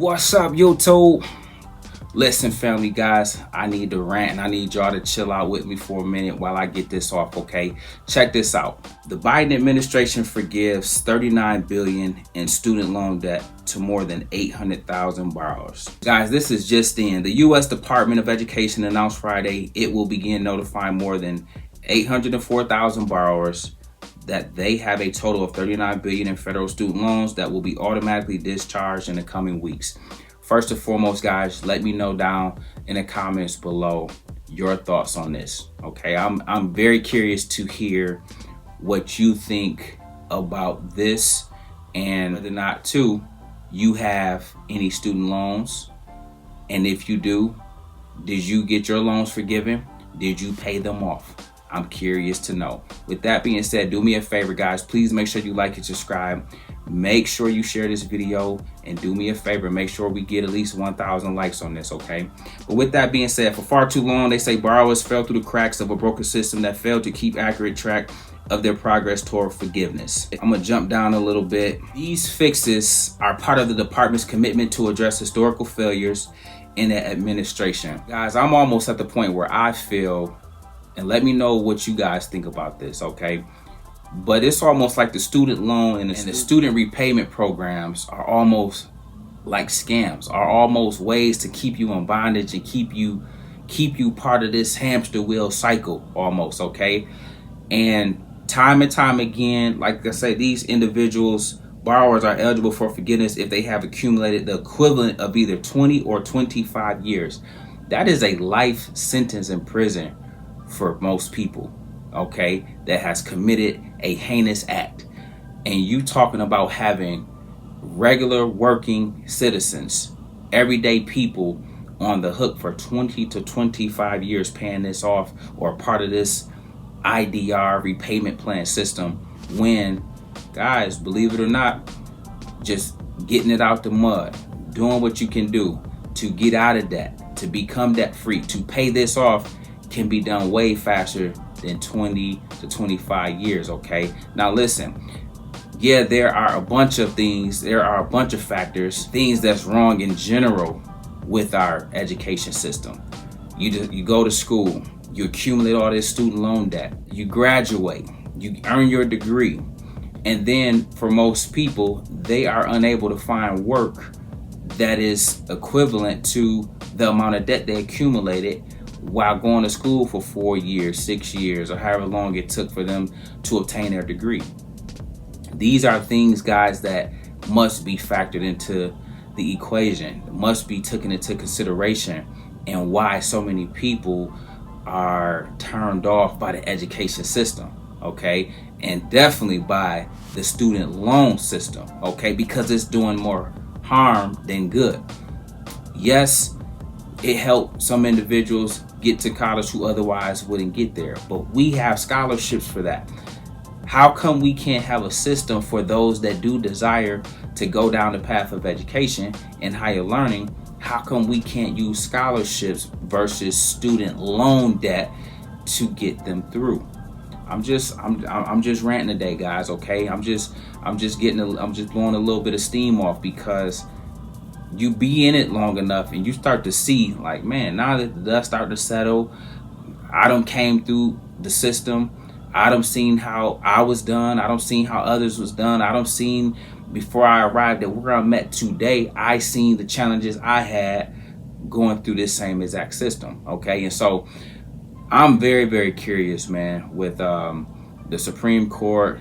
What's up, YouTube? Listen, family, guys, I need to rant and I need y'all to chill out with me for a minute while I get this off, okay? Check this out. The Biden administration forgives $39 billion in student loan debt to more than 800,000 borrowers. Guys, this is just in. The U.S. Department of Education announced Friday it will begin notifying more than 804,000 borrowers that they have a total of $39 billion in federal student loans that will be automatically discharged in the coming weeks. First and foremost, guys, let me know down in the comments below your thoughts on this. Okay, I'm very curious to hear what you think about this and whether or not too you have any student loans, and if you do, did you get your loans forgiven? Did you pay them off? I'm curious to know. With that being said, do me a favor, guys. Please make sure you like and subscribe. Make sure you share this video, and do me a favor, make sure we get at least 1,000 likes on this, okay? But with that being said, for far too long, they say borrowers fell through the cracks of a broken system that failed to keep accurate track of their progress toward forgiveness. I'm gonna jump down a little bit. These fixes are part of the department's commitment to address historical failures in the administration. Guys, I'm almost at the point where I feel, and let me know what you guys think about this, okay? But it's almost like the student loan and the student repayment programs are almost like scams, are almost ways to keep you in bondage and keep you part of this hamster wheel cycle almost, okay? And time again, like I say, these borrowers are eligible for forgiveness if they have accumulated the equivalent of either 20 or 25 years. That is a life sentence in prison for most people, okay, that has committed a heinous act. And you talking about having regular working citizens, everyday people on the hook for 20 to 25 years paying this off, or part of this IDR repayment plan system, when, guys, believe it or not, just getting it out the mud, doing what you can do to get out of debt, to become debt free, to pay this off, can be done way faster than 20 to 25 years, okay? Now listen, yeah, there are a bunch of things, there are a bunch of factors, things that's wrong in general with our education system. You go to school, you accumulate all this student loan debt, you graduate, you earn your degree, and then for most people, they are unable to find work that is equivalent to the amount of debt they accumulated while going to school for 4 years, 6 years, or however long it took for them to obtain their degree. These are things, guys, that must be factored into the equation, must be taken into consideration, and why so many people are turned off by the education system, okay? And definitely by the student loan system, okay? Because it's doing more harm than good. Yes, it helped some individuals get to college who otherwise wouldn't get there, but we have scholarships for that. How come we can't have a system for those that do desire to go down the path of education and higher learning? How come we can't use scholarships versus student loan debt to get them through? I'm just ranting today, guys, okay? I'm just blowing a little bit of steam off, because you be in it long enough and you start to see, like, man, now that the dust start to settle, I done came through the system, I done seen how I was done, I done seen how others was done, I done seen before I arrived at where I'm at today, I seen the challenges I had going through this same exact system, okay? And so I'm very curious, man, with the Supreme Court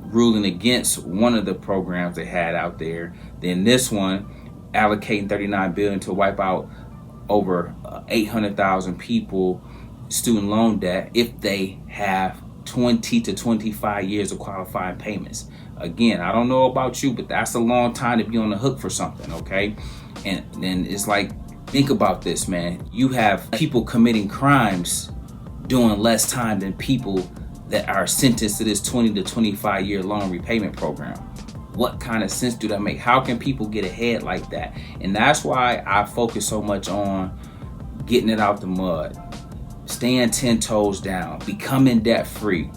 ruling against one of the programs they had out there, then this one allocating $39 billion to wipe out over 800,000 people student loan debt if they have 20 to 25 years of qualifying payments. Again, I don't know about you, but that's a long time to be on the hook for something, okay? And then it's like, think about this, man. You have people committing crimes doing less time than people that are sentenced to this 20 to 25 year loan repayment program. What kind of sense do that make? How can people get ahead like that? And that's why I focus so much on getting it out the mud, staying 10 toes down, becoming debt free,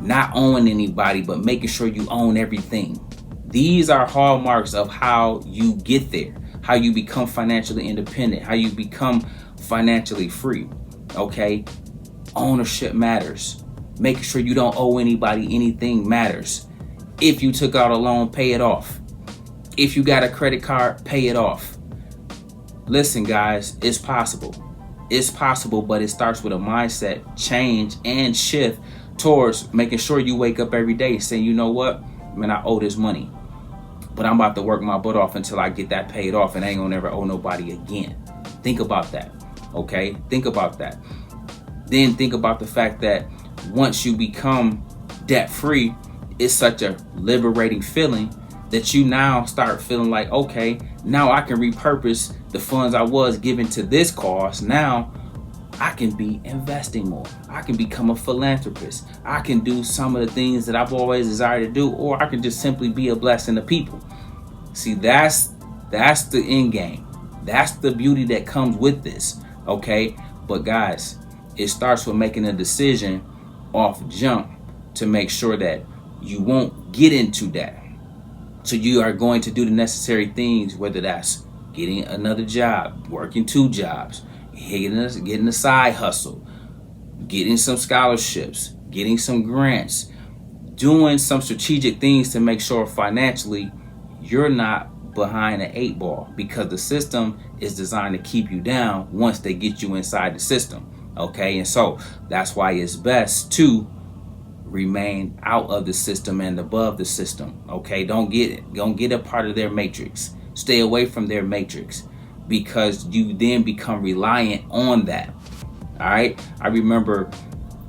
not owing anybody, but making sure you own everything. These are hallmarks of how you get there, how you become financially independent, how you become financially free. Okay, ownership matters. Making sure you don't owe anybody anything matters. If you took out a loan, pay it off. If you got a credit card, pay it off. Listen, guys, it's possible. It's possible, but it starts with a mindset change and shift towards making sure you wake up every day saying, you know what, man, I owe this money, but I'm about to work my butt off until I get that paid off, and I ain't gonna ever owe nobody again. Think about that, okay? Think about that. Then think about the fact that once you become debt free, it's such a liberating feeling that you now start feeling like, okay, now I can repurpose the funds I was given to this cause. Now I can be investing more. I can become a philanthropist. I can do some of the things that I've always desired to do, or I can just simply be a blessing to people. See, that's the end game. That's the beauty that comes with this, okay? But guys, it starts with making a decision off jump to make sure that you won't get into that. So you are going to do the necessary things, whether that's getting another job, working 2 jobs, getting a side hustle, getting some scholarships, getting some grants, doing some strategic things to make sure financially you're not behind an 8 ball, because the system is designed to keep you down once they get you inside the system. Okay, and so that's why it's best to remain out of the system and above the system. Okay, don't get a part of their matrix. Stay away from their matrix, because you then become reliant on that. All right, I remember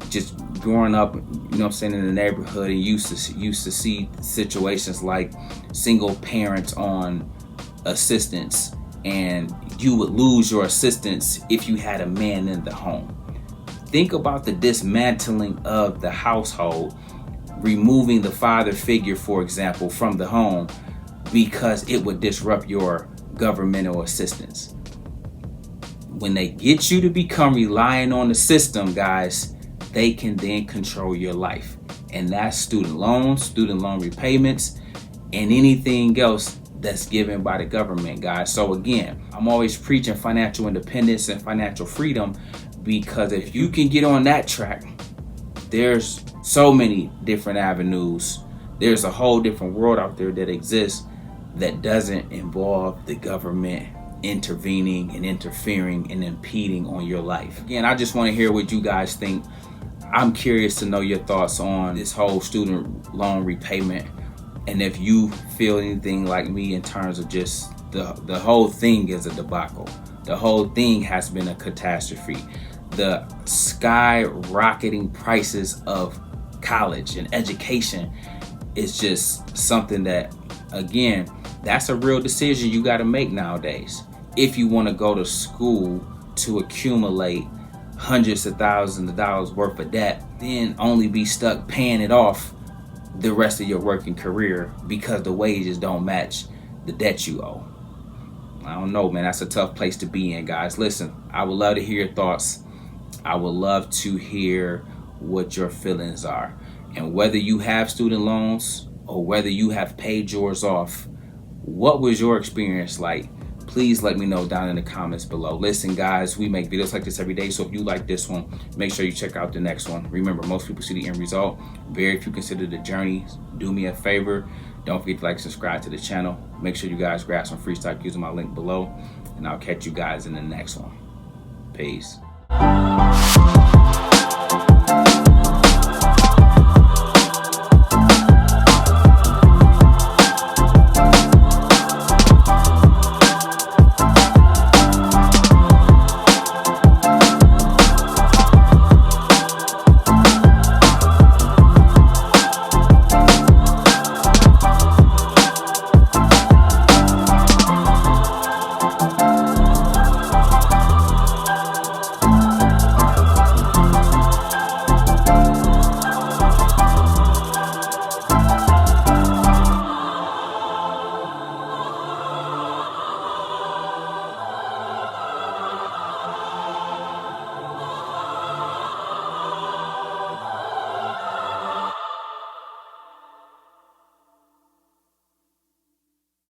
just growing up, you know what I'm saying, in the neighborhood, and used to see situations like single parents on assistance, and you would lose your assistance if you had a man in the home. Think about the dismantling of the household, removing the father figure, for example, from the home, because it would disrupt your governmental assistance. When they get you to become reliant on the system, guys, they can then control your life. And that's student loans, student loan repayments, and anything else that's given by the government, guys. So again, I'm always preaching financial independence and financial freedom, because if you can get on that track, there's so many different avenues. There's a whole different world out there that exists that doesn't involve the government intervening and interfering and impeding on your life. Again, I just want to hear what you guys think. I'm curious to know your thoughts on this whole student loan repayment, and if you feel anything like me in terms of just the whole thing is a debacle. The whole thing has been a catastrophe. The skyrocketing prices of college and education is just something that, again, that's a real decision you got to make nowadays. If you want to go to school to accumulate hundreds of thousands of dollars worth of debt, then only be stuck paying it off the rest of your working career because the wages don't match the debt you owe. I don't know, man. That's a tough place to be in, guys. Listen, I would love to hear your thoughts. I would love to hear what your feelings are. And whether you have student loans or whether you have paid yours off, what was your experience like? Please let me know down in the comments below. Listen, guys, we make videos like this every day. So if you like this one, make sure you check out the next one. Remember, most people see the end result. Very few consider the journey. Do me a favor. Don't forget to like, subscribe to the channel. Make sure you guys grab some free stock using my link below. And I'll catch you guys in the next one. Peace.